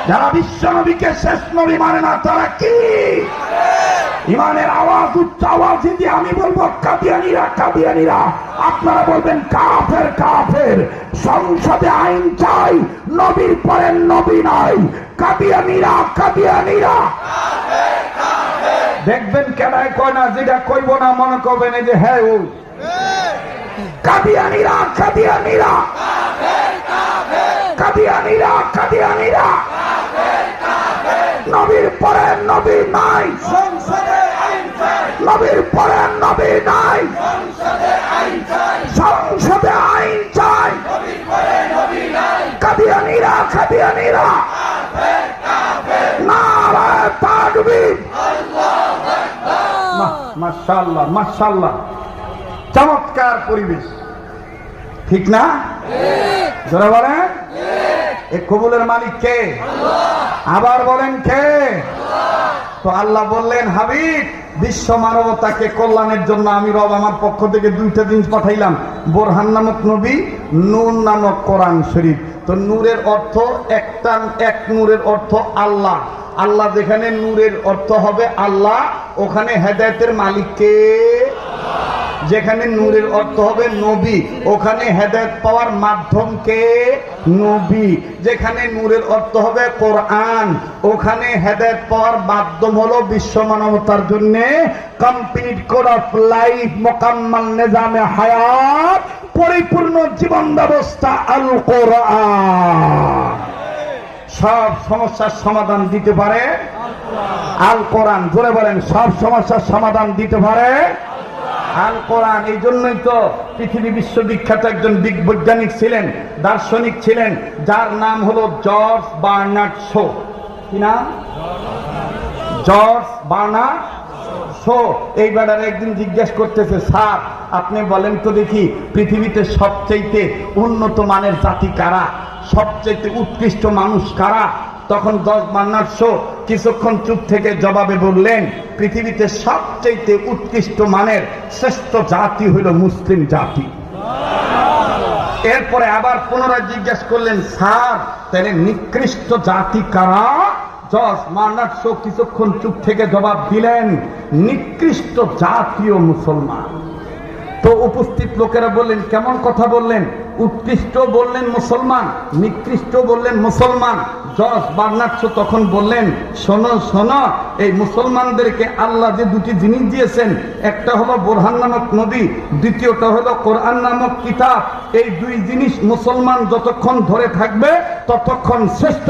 যারা বিশ্ব নবীকে শেষ নবী মানে না তারা কি ইমানের আওয়াজ উচ্চ আওয়াজ দিয়ে আমি বলবো কাদিয়ানীরা কাদিয়ানীরা, আপনারা বলবেন কাফের কাফের। সংসদে আইন চাই, নবীর পরে নবী নাই। কাদিয়ানীরা কাদিয়ানীরা দেখবেন কেনায় কয় না, যেটা কইব না মনে করবেন এই যে হ্যাঁ ও কাদিয়ানীরা কাদিয়ানীরা কাদিয়ানীরা কাদিয়ানীরা। নবীর পরে নবী নাই, নবীর পরে নবী নাই, সংসদে আইন চাই। কাদিয়ানীরা কাদিয়ানীরা নারায়ে তাকবীর। মাশাআল্লাহ মাশাআল্লাহ, চমৎকার পরিবেশ, ঠিক না? যারা বলেন এই কবুলের মালিক কে? আবার বলেন কে? তো আল্লাহ বললেন, হাবিব বিশ্ব মানবতাকে কল্যাণের জন্য আমি রব আমার পক্ষ থেকে দুইটা জিনিস পাঠাইলাম, বোরহান নামক নবী, নূর নামক কোরআন শরীফ। তো নূরের অর্থ একটা, এক নূরের অর্থ আল্লাহ। আল্লাহ যেখানে নূরের অর্থ হবে আল্লাহ, ওখানে হেদায়েতের মালিক কে? যেখানে নূরের অর্থ হবে নবী, ওখানে হেদায়েত পাওয়ার মাধ্যম কে? নবী। যেখানে নূরের অর্থ হবে কোরআন, ওখানে হেদায়েত পাওয়ার মাধ্যম হলো বিশ্ব মানবতার জন্য কমপ্লিট কোড অফ লাইফ, মোকাম্মাল নিজামে হায়াত, পরিপূর্ণ জীবন ব্যবস্থা আল কোরআন। সব সমস্যার সমাধান দিতে পারে আল কোরআন। জোরে বলেন, সব সমস্যার সমাধান দিতে পারে আল কোরআন। এই জন্যই তো পৃথিবী বিশ্ববিখ্যাত একজন বৈজ্ঞানিক ছিলেন, দার্শনিক ছিলেন, যার নাম হলো জর্জ বার্নার্ড শো। কি নাম? George Bernard Shaw. এই বেড়ারে একদিন জিজ্ঞেস করতেছে, স্যার আপনি বলেন তো দেখি পৃথিবীতে সবচেয়ে উন্নত মানের জাতি কারা, সবচেয়ে উৎকৃষ্ট মানুষ কারা? তখন জর্জ বার্নার্ড শো কিছুক্ষণ চুপ থেকে জবাবে বললেন, পৃথিবীতে সবচেয়ে উৎকৃষ্ট মানের শ্রেষ্ঠ জাতি হইল মুসলিম জাতি। এরপরে আবার পুনরায় জিজ্ঞেস করলেন, স্যার তাহলে নিকৃষ্ট জাতি কারা? জর্জ বার্নার্ড শো কিছুক্ষণ চুপ থেকে জবাব দিলেন, নিকৃষ্ট জাতীয় মুসলমান। তো উপস্থিত লোকেরা বললেন, কেমন কথা বললেন? উৎকৃষ্ট বললেন মুসলমান, নিকৃষ্ট বললেন মুসলমান। জর্জ বার্নার্ড শো তখন বললেন, শোনো শোনো, এই মুসলমানদেরকে আল্লাহ যে দুটি জিনিস দিয়েছেন, একটা হলো বোরহান নামক নবী, দ্বিতীয়টা হলো কোরআন নামক কিতাব। এই দুই জিনিস মুসলমান যতক্ষণ ধরে থাকবে ততক্ষণ শ্রেষ্ঠ